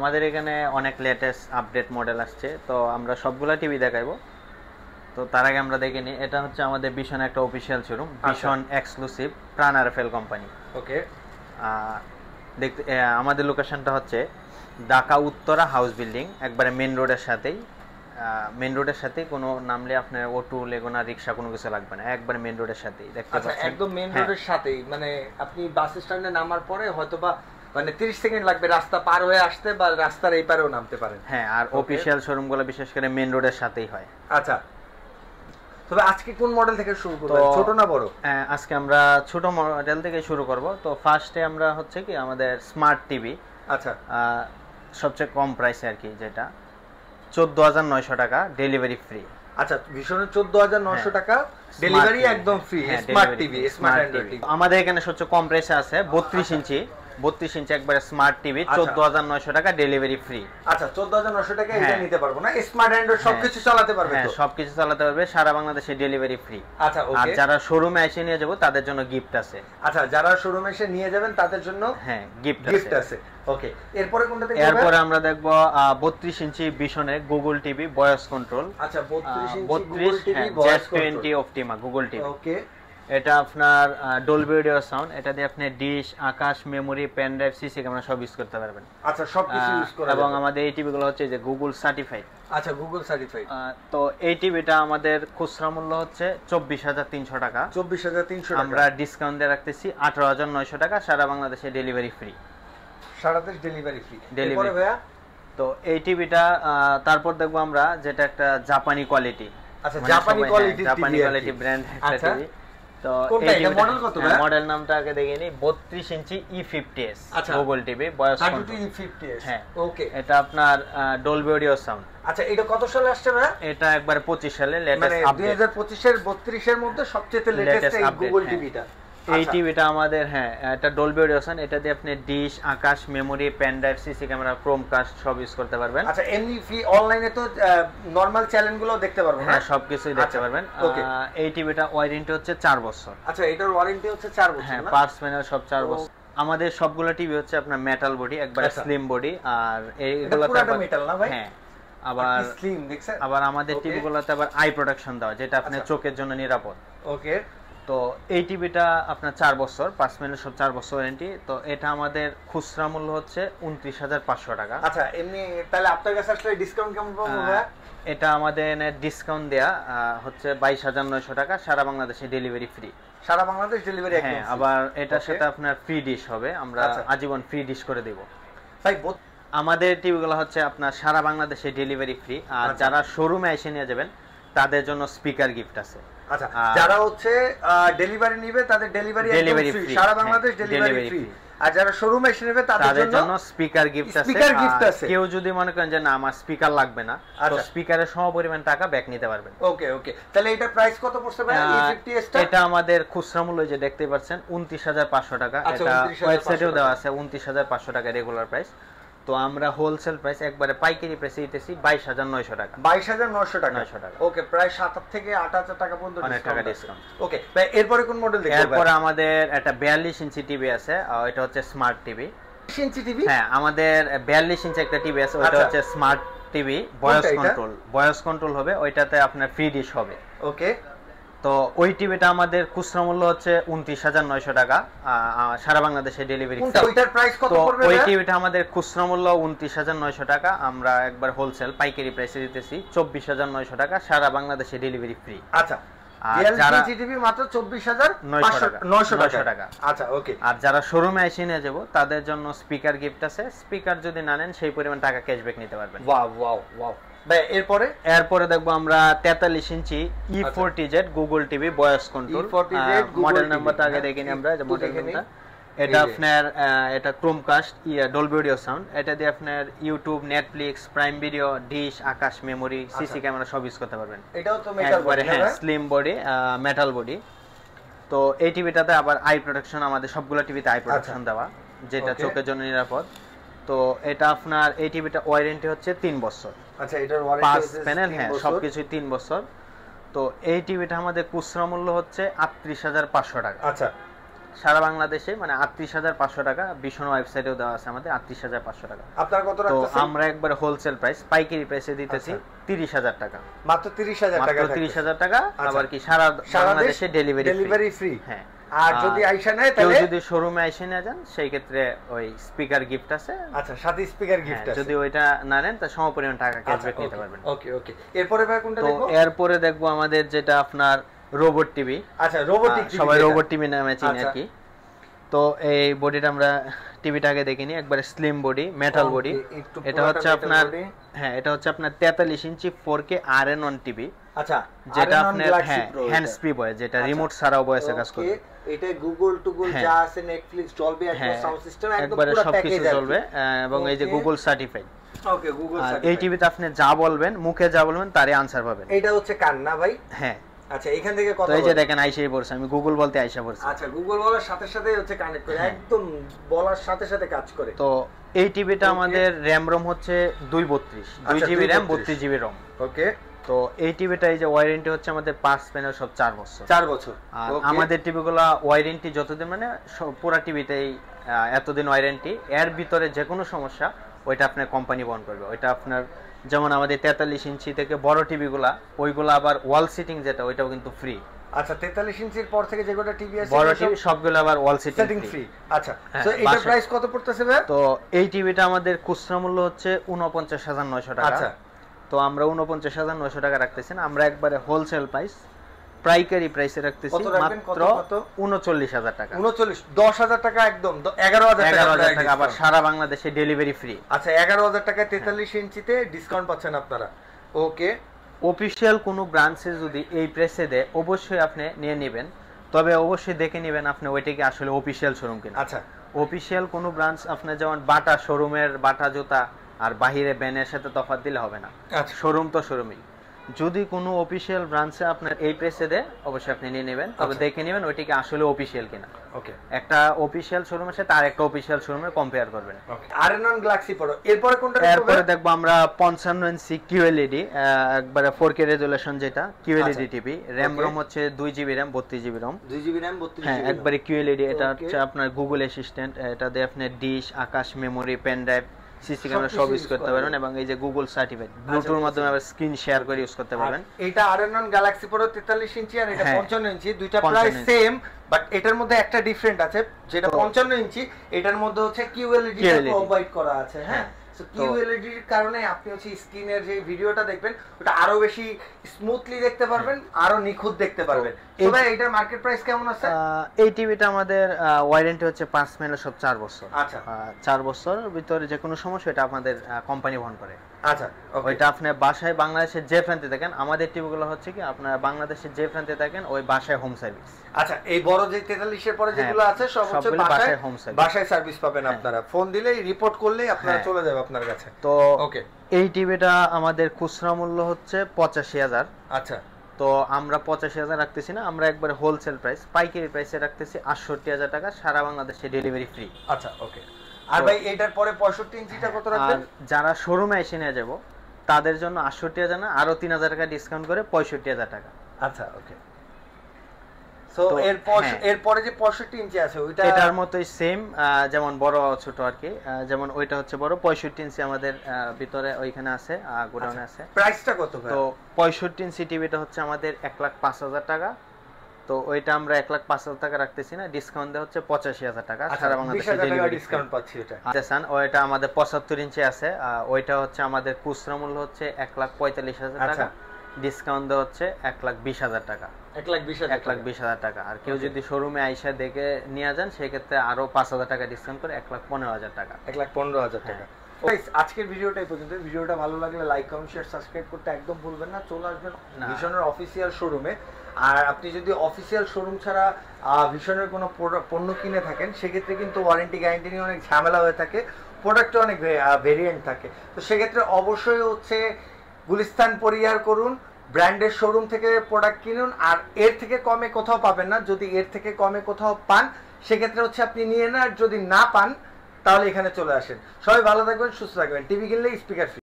আমাদের এখানে অনেক লেটেস্ট আপডেট মডেল আসছে, তো আমরা সবগুলা টিভি দেখাইবো। তো তার আগে আমরা দেখে নিই, এটা হচ্ছে আমাদের ভীষণ একটা অফিসিয়াল শোরুম, ভীষণ এক্সক্লুসিভ প্রাণ আরএফএল কোম্পানি। ওকে, দেখতে আমাদের লোকেশনটা হচ্ছে ঢাকা উত্তরা হাউস বিল্ডিং, একবারে মেন রোডের সাথেই। মেন রোডের সাথেই কোনো নামলে আপনার অটো লেগুনা রিক্সা কোনো কিছু লাগবে না, একবারে মেন রোডের সাথেই দেখতে পাচ্ছেন। একদম মেন রোডের সাথেই, মানে আপনি বাস স্ট্যান্ডে নামার পরে হয়তোবা মানে 30 সেকেন্ড লাগবে রাস্তা পার হয়ে আসতে, বা রাস্তার এই পারেও নামতে পারেন। হ্যাঁ, আর অফিশিয়াল শোরুমগুলো বিশেষ করে মেন রোডের সাথেই হয়। আচ্ছা, তবে আজকে কোন মডেল থেকে শুরু করব, ছোট না বড়? আজকে আমরা ছোট মডেল থেকে শুরু করব। তো ফার্স্টে আমরা হচ্ছে কি আমাদের স্মার্ট টিভি, আচ্ছা সবচেয়ে কম প্রাইসে আর কি, যেটা 14,900 টাকা, ডেলিভারি ফ্রি। আচ্ছা, ভীষণের 14,900 টাকা, ডেলিভারি একদম free. Smart TV, smart Android TV আমাদের এখানে সবচেয়ে কম প্রাইসে আছে 32 ইঞ্চি। 32 ইঞ্চি একবারে স্মার্ট টিভি, 14,900 টাকা, ডেলিভারি ফ্রি। আচ্ছা, 14,900 টাকা এটা নিতে পারবো না? স্মার্ট অ্যান্ড্রয়েড সবকিছু চালাতে পারবে তো? সবকিছু চালাতে পারবে, সারা বাংলাদেশে ডেলিভারি ফ্রি। আচ্ছা, ওকে। আর যারা শোরুমে এসে নিয়ে যাব তাদের জন্য গিফট আছে। আচ্ছা, যারা শোরুমে এসে নিয়ে যাবেন তাদের জন্য গিফট আছে। ওকে, এরপরে কোনটা দেখব? এরপরে আমরা দেখব 32 ইঞ্চি ভীষণের গুগল টিভি, ভয়েস কন্ট্রোল। আচ্ছা, 32 inch Google TV, voice control, Z20 Optima Google TV. Okay, এটা আপনার ডলবি অডিও সাউন্ড, এটা দিয়ে আপনি dish, Akash, memory, pen drive, CC camera সব ইউজ করতে পারবেন। আচ্ছা, সব কিছু ইউজ করা যাবে। এবং আমাদের এই টিভিগুলো হচ্ছে যে গুগল সার্টিফাইড। আচ্ছা, গুগল সার্টিফাইড। তো এই টিভিটা আমাদের খুচরা মূল্য হচ্ছে 24,300 টাকা। 24,300 টাকা। আমরা ডিসকাউন্ট দিয়ে রাখতেছি 18,900 টাকা, সারা বাংলাদেশে ডেলিভারি ফ্রি। সারা দেশ ডেলিভারি ফ্রি। এরপরে ভাইয়া, তো এই টিভিটা তারপর দেখবো আমরা, যেটা একটা জাপানি কোয়ালিটি। আচ্ছা, জাপানি কোয়ালিটি ব্র্যান্ড একটা টিভি। তো এই মডেল কত ভাই? মডেল নামটা আগে দেখে নিই। 32 ইঞ্চি E50s আচ্ছা, Google TV, voice control E50s। হ্যাঁ, ওকে। এটা আপনার ডলবি অডিও সাউন্ড। আচ্ছা, এটা কত সালে আসছে ভাই? এটা একবারে 25 সালে লেটেস্ট আপডেট। 2025 এর 32 এর মধ্যে সবচেয়ে লেটেস্ট এই গুগল টিভিটা। এই টিভিটা আমাদের এটা ডলবি অডিও সাউন্ড, এটা দিয়ে আপনি dish, Akash, memory, pen drive, CC camera, Chromecast সব ইউজ করতে পারবেন। আচ্ছা, এমনি ফ্রি অনলাইনে তো নরমাল চ্যানেলগুলো দেখতে পারবেন? হ্যাঁ, সবকিছুই দেখতে পারবেন। এই টিভিটা ওয়ারেন্টি হচ্ছে 4 বছর। আচ্ছা, এটার ওয়ারেন্টি হচ্ছে 4 বছর। হ্যাঁ, পার্টস প্যানেল সব 4 বছর। আমাদের সবগুলো টিভি হচ্ছে আপনার মেটাল বডি, একবার স্লিম বডি। আর এইগুলোতে আবার মেটাল না ভাই? হ্যাঁ, আবার স্লিম দেখছেন। আবার আমাদের টিভিগুলোতে আবার আই প্রোটেকশন দেওয়া, যেটা আপনার চোখের জন্য নিরাপদ। ওকে, তো এই টিভিটা আপনার 4 বছর, 5 মিনিট সব 4 বছর ওয়ারেন্টি। তো এটা আমাদের খুচরা মূল্য হচ্ছে 29,500 টাকা। আচ্ছা, এমনি তাহলে আপনার কাছে আসলে ডিসকাউন্ট কেমন পাবো ভাই? এটা আমাদের ডিসকাউন্ট দেয়া হচ্ছে 22,900 টাকা, সারা বাংলাদেশে ডেলিভারি ফ্রি। সারা বাংলাদেশ ডেলিভারি একদম। হ্যাঁ, আবার এটার সাথে আপনার ফ্রি ডিশ হবে, আমরা আজীবন ফ্রি ডিশ করে দেব ভাই। আমাদের টিভিগুলো হচ্ছে আপনার সারা বাংলাদেশে ডেলিভারি ফ্রি। আর যারা শোরুমে এসে নিয়ে যাবেন তাদের জন্য স্পিকার গিফট আছে। আচ্ছা, যারা হচ্ছে ডেলিভারি নেবে তাদের ডেলিভারি ফ্রি, সারা বাংলাদেশ ডেলিভারি ফ্রি। আর যারা শোরুমে এসে নেবে তাদের জন্য স্পিকার গিফট আছে। কেউ যদি মনে করেন যে না আমার স্পিকার লাগবে না, তো স্পিকারের সমপরিমাণ টাকা ব্যাক নিতে পারবেন। ওকে ওকে, তাহলে এটা প্রাইস কত পড়ছে ভাই E50s টা? এটা আমাদের খুচরা মূল্য যে দেখতে পাচ্ছেন 29,500 টাকা। এটা ওয়েবসাইটেও দেওয়া আছে 29,500 টাকা রেগুলার প্রাইস। তো আমরা হোলসেল প্রাইস একবারে পাইকারি প্রাইসে দিতেছি 22,900 টাকা। 22,900 টাকা। ওকে, প্রায় 7 থেকে 8,000 টাকা পর্যন্ত অনেক টাকা ডিসকাউন্ট। ওকে, এরপরে কোন মডেল দেখব? এরপরে আমাদের একটা 42 ইঞ্চি টিভি আছে, এটা হচ্ছে স্মার্ট টিভি। 42 inch TV? হ্যাঁ, আমাদের 42 ইঞ্চি একটা টিভি আছে, ওটা হচ্ছে স্মার্ট টিভি, ভয়েস কন্ট্রোল হবে, ওইটাতে আপনার ফ্রি ডিশ হবে। ওকে, তো ওই টিভিটা আমাদের খুচরা মূল্য হচ্ছে 29,900 টাকা, সারা বাংলাদেশে ডেলিভারি। ওইটার প্রাইস কত পড়বে? ওই টিভিটা আমাদের খুচরা মূল্য 29,900 টাকা, আমরা একবার হোলসেল পাইকারি প্রাইসে দিতেছি 24,900 টাকা, সারা বাংলাদেশে ডেলিভারি ফ্রি। আচ্ছা, যারা টিভি মাত্র 24,900 টাকা। আচ্ছা, ওকে। আর যারা শোরুমে এসে নিয়ে যাব তাদের জন্য স্পিকার গিফট আছে, স্পিকার যদি না নেন সেই পরিমাণ টাকা ক্যাশব্যাক নিতে পারবেন। ওয়াও ওয়াও ওয়াও ভাই। এরপরে দেখবো আমরা 43 ইঞ্চি E40Z Google TV, voice control. Model নাম্বারটা আগে দেখে নিই আমরা, যে মডেল নাম্বারটা। এটা আপনার এটা ক্রোমকাস্ট, ডলবি অডিও সাউন্ড। এটা দিয়ে আপনার YouTube, Netflix, Prime Video, dish, Akash, memory, CC camera সব ইউজ করতে পারবেন। এটাও তো মেটাল বডি? হ্যাঁ, স্লিম বডি, মেটাল বডি। তো এই টিভিটাতে আবার আই প্রোটেকশন, আমাদের সবগুলো টিভিতে আই প্রোটেকশন দেওয়া, যেটা চোখের জন্য নিরাপদ। তো এটা আপনার এই টিভিটা ওয়ারেন্টি হচ্ছে 3 বছর। আচ্ছা, এটার ওয়ারেন্টি পাঁচ প্যানেল, হ্যাঁ, সবকিছুই 3 বছর। তো এই টিভিটা আমাদের খুচরা মূল্য হচ্ছে 38,500 টাকা। আচ্ছা, সারা বাংলাদেশে মানে ৩৮৫০০ টাকা, ভীষণ ওয়েবসাইটেও দেওয়া আছে আমাদের ৩৮৫০০ টাকা। আপনারা কত রাখতেছেন? তো আমরা একবারে হোলসেল প্রাইস পাইকারি প্রাইসে দিতেছি ৩০০০০ টাকা, মাত্র ৩০০০০ টাকা, মাত্র ৩০০০০ টাকা। আবার কি সারা বাংলাদেশে ডেলিভারি ফ্রি। হ্যাঁ, আর যদি আইসা নেয় তাহলে যদি শোরুমে আইসা নিয়ে যান সেই ক্ষেত্রে ওই স্পিকার গিফট আছে। আচ্ছা, সাথে স্পিকার গিফট আছে। যদি ওইটা না নেন তাহলে সমপরিমাণ টাকা ক্যাশব্যাক নিতে পারবেন। ওকে ওকে। এরপরে ভাই কোনটা দেখব? এরপরে দেখবো আমাদের যেটা আপনার রোবট টিভি। আচ্ছা, রোবোটিক টিভি, সবাই রোবট টিভি নামে চিনি আর কি। তো এই বডিটা আমরা টিভিটাকে দেখিনি, একবারে স্লিম বডি, মেটাল বডি। এটা হচ্ছে আপনার হ্যাঁ, এটা হচ্ছে আপনার 43 ইঞ্চি 4K RN1 টিভি। আচ্ছা, যেটা আপনার হ্যান্ডস ফ্রি বয়, যেটা রিমোট ছাড়াও বয়সে কাজ করে। এটা গুগল টুগল যা আছে, Netflix, Dolby atoms sound system একদম পুরো সবকিছু চলবে, এবং এই যে গুগল সার্টিফাইড। ওকে, গুগল সার্টিফাইড। এই টিভিতে আপনি যা বলবেন, মুখে যা বলবেন তারই আনসার পাবেন। এটা হচ্ছে কান না ভাই? হ্যাঁ। আচ্ছা, এখান থেকে কথা, এই যে দেখেন আইসাই পড়ছে, আমি গুগল বলতে আইসা পড়ছি। আচ্ছা, গুগল বলার সাথে সাথে হচ্ছে কানেক্ট করে, একদম বলার সাথে সাথে কাজ করে। তো এই টিভিটা আমাদের র‍্যাম রম হচ্ছে 232, 2 জিবি র‍্যাম 32 জিবি রম। ওকে। তো এই টিভিটা এই যে ওয়ারেন্টি হচ্ছে আমাদের 5 প্যানেল সব 4 বছর। 4 বছর। আর আমাদের টিভিগুলো ওয়ারেন্টি যতদিন মানে পুরো টিভিতেই এতদিন ওয়ারেন্টি, এর ভিতরে যে কোনো সমস্যা ওইটা আপনার কোম্পানি বহন করবে। ওইটা আপনার যেমন আমাদের 43 ইঞ্চি থেকে বড় টিভিগুলা, ওইগুলো আবার ওয়াল সিটিং যেটা, ওইটাও কিন্তু ফ্রি। আচ্ছা, 43 ইঞ্চির পর থেকে যেগুলো টিভি আছে বড় টিভি সবগুলো আবার ওয়াল সিটিং ফ্রি। আচ্ছা, তো এটার প্রাইস কত পড়তেছে ভাই? তো এই টিভিটা আমাদের খুচরা মূল্য হচ্ছে ৪৯৯০০ টাকা। আচ্ছা, তো আমরা ৪৯৯০০ টাকা রাখতেছি না, আমরা একবারে হোলসেল প্রাইস পাইকারি প্রাইসে রাখতেছি মাত্র ৩৯০০০ টাকা। ১০০০০ টাকা, একদম ১১০০০ টাকা, আবার সারা বাংলাদেশে ডেলিভারি ফ্রি। আচ্ছা, ১১০০০ টাকায় ৪৩ ইঞ্চিতে ডিসকাউন্ট পাচ্ছেন আপনারা। ওকে। অফিশিয়াল কোনো ব্রাঞ্চে যদি এই প্রাইসে দেয় অবশ্যই আপনি নিয়ে নেবেন, তবে অবশ্যই দেখে নেবেন আপনি ওইটা কি আসলে অফিশিয়াল শোরুম কিনা। আচ্ছা, অফিশিয়াল কোনো ব্রাঞ্চ আপনার যেমন বাটা শোরুমের বাটা জুতা আর বাহিরে ব্যানের সাথে তফাৎ দিলে হবে না। আচ্ছা, শোরুম তো শোরুমই। যদি কোনো অফিশিয়াল ব্রাঞ্চে আপনার এই প্রাইসে দেয় অবশ্যই আপনি নিয়ে নেবেন, তবে দেখে নেবেন ওইটা কি আসলে অফিশিয়াল কিনা। ওকে। একটা অফিশিয়াল শোরুমের সাথে আর একটা অফিশিয়াল শোরুমের কম্পেয়ার করবেন। ওকে। RN1 গ্যালাক্সি পড়ো। এরপরে কোনটা? এরপরে দেখবো আমরা 55 ইঞ্চি QLED, একবারে 4K রেজোলিউশন যেটা QLED টিভি। র‍্যাম রম হচ্ছে 2 GB RAM 32 GB ROM. 2 GB RAM 32 হ্যাঁ, জিবি। একবারে QLED। এটা হচ্ছে আপনার গুগল অ্যাসিস্ট্যান্ট, এটা দিয়ে আপনি dish, Akash, memory, pen drive, CC camera সব ইউজ করতে পারবেন, এবং এই যে গুগল সার্টিফাইড ব্লুটুথের মাধ্যমে আবার স্ক্রিন শেয়ার করে ইউজ করতে পারবেন। এটা RN1 গ্যালাক্সি প্রো 43 ইঞ্চি আর এটা 55 ইঞ্চি, দুইটা প্রাইস সেম, বাট এটার মধ্যে একটা ডিফারেন্ট আছে, যেটা 55 ইঞ্চি এটার মধ্যে হচ্ছে QLED প্রোভাইড করা আছে। হ্যাঁ, সো QLED এর কারণে আপনি হচ্ছে স্ক্রিনের যে ভিডিওটা দেখবেন ওটা আরো বেশি স্মুথলি দেখতে পারবেন, আরো নিখুঁত দেখতে পারবেন। তবে এটার মার্কেট প্রাইস কেমন আছে? এই টিভিটা আমাদের ওয়ারেন্টি হচ্ছে 5 প্যানেল সব 4 বছর। আচ্ছা, 4 বছরের ভিতরে যে কোনো সমস্যা এটা আমাদের কোম্পানি বহন করে। আচ্ছা, ওইটা আপনি বাসায় বাংলাদেশের যে প্রান্তে থাকেন, আমাদের টিভিগুলো হচ্ছে কি আপনার বাংলাদেশের যে প্রান্তে থাকেন ওই বাসায় হোম সার্ভিস। আচ্ছা, এই বড় যে 43 এর পরে যেগুলো আছে সব হচ্ছে বাসায় হোম সার্ভিস, বাসায় সার্ভিস পাবেন আপনারা। ফোন দিলেই রিপোর্ট করলেই আপনারা চলে যাবে আপনার কাছে। তো ওকে, এই টিভিটা আমাদের খুচরা মূল্য হচ্ছে ৮৫,০০০। আচ্ছা, তো আমরা ৮৫,০০০ রাখতেছি না, আমরা একবারে হোলসেল প্রাইস পাইকারি প্রাইসে রাখতেছি ৬৮,০০০ টাকা, সারা বাংলাদেশে ডেলিভারি ফ্রি। আচ্ছা, ওকে। আর ভাই এটার পরে 65 ইঞ্চিটা কত রাখবেন? যারা শোরুমে এসে নিয়ে যাব তাদের জন্য ৬৮,০০০ না, আরো ৩০০০ টাকা ডিসকাউন্ট করে ৬৫,০০০ টাকা। আচ্ছা, ওকে। সো এরপরে যে 65 ইঞ্চি আছে ওইটা এটার মতই সেম, যেমন বড় ছোট আর কি, যেমন ওইটা হচ্ছে বড় 65 ইঞ্চি আমাদের ভিতরে ওইখানে আছে, গোডাউনে আছে। প্রাইসটা কত ভাই? তো 65 ইঞ্চি টিভিটা হচ্ছে আমাদের ১,০৫,০০০ টাকা। তো ওইটা আমরা ১,০৫,০০০ টাকা রাখতেছি না, ডিসকাউন্ট দেওয়া হচ্ছে ৮৫,০০০ টাকা, সারা বাংলাদেশে ডেলিভারি ডিসকাউন্ট পাচ্ছি। এটা দেন ওইটা আমাদের ৭৫ ইঞ্চি আছে, ওইটা হচ্ছে আমাদের খুচরা মূল্য হচ্ছে ১,৪৫,০০০ টাকা, ডিসকাউন্ট দেওয়া হচ্ছে ১,২০,০০০ টাকা। ১,২০,০০০ টাকা। আর কেউ যদি শোরুমে আইসা দেখে নিয়ে যান সেক্ষেত্রে আরো ৫,০০০ টাকা ডিসকাউন্ট করে ১,১৫,০০০ টাকা। ১,১৫,০০০ টাকা। আজকের ভিডিওটা এই পর্যন্ত। ভিডিওটা ভালো লাগলে লাইক, কমেন্ট, শেয়ার, সাবস্ক্রাইব করতে একদম ভুলবেন না। চলে আসবেন ভিশনের অফিসিয়াল শোরুমে। আর আপনি যদি অফিসিয়াল শোরুম ছাড়া ভিশনের কোনো পণ্য কিনে থাকেন সেক্ষেত্রে কিন্তু ওয়ারেন্টি গ্যারান্টি নিয়ে অনেক ঝামেলা হয়ে থাকে, প্রোডাক্টে অনেক ভেরিয়েন্ট থাকে। তো সেক্ষেত্রে অবশ্যই হচ্ছে গুলিস্তান পরিহার করুন, ব্র্যান্ডের শোরুম থেকে প্রোডাক্ট কিনুন, আর এর থেকে কমে কোথাও পাবেন না। যদি এর থেকে কমে কোথাও পান সেক্ষেত্রে হচ্ছে আপনি নিয়ে নেন, আর যদি না পান তাহলে এখানে চলে আসেন। সবাই ভালো থাকবেন, সুস্থ থাকবেন। টিভি কিনলে স্পিকার ফ্রি।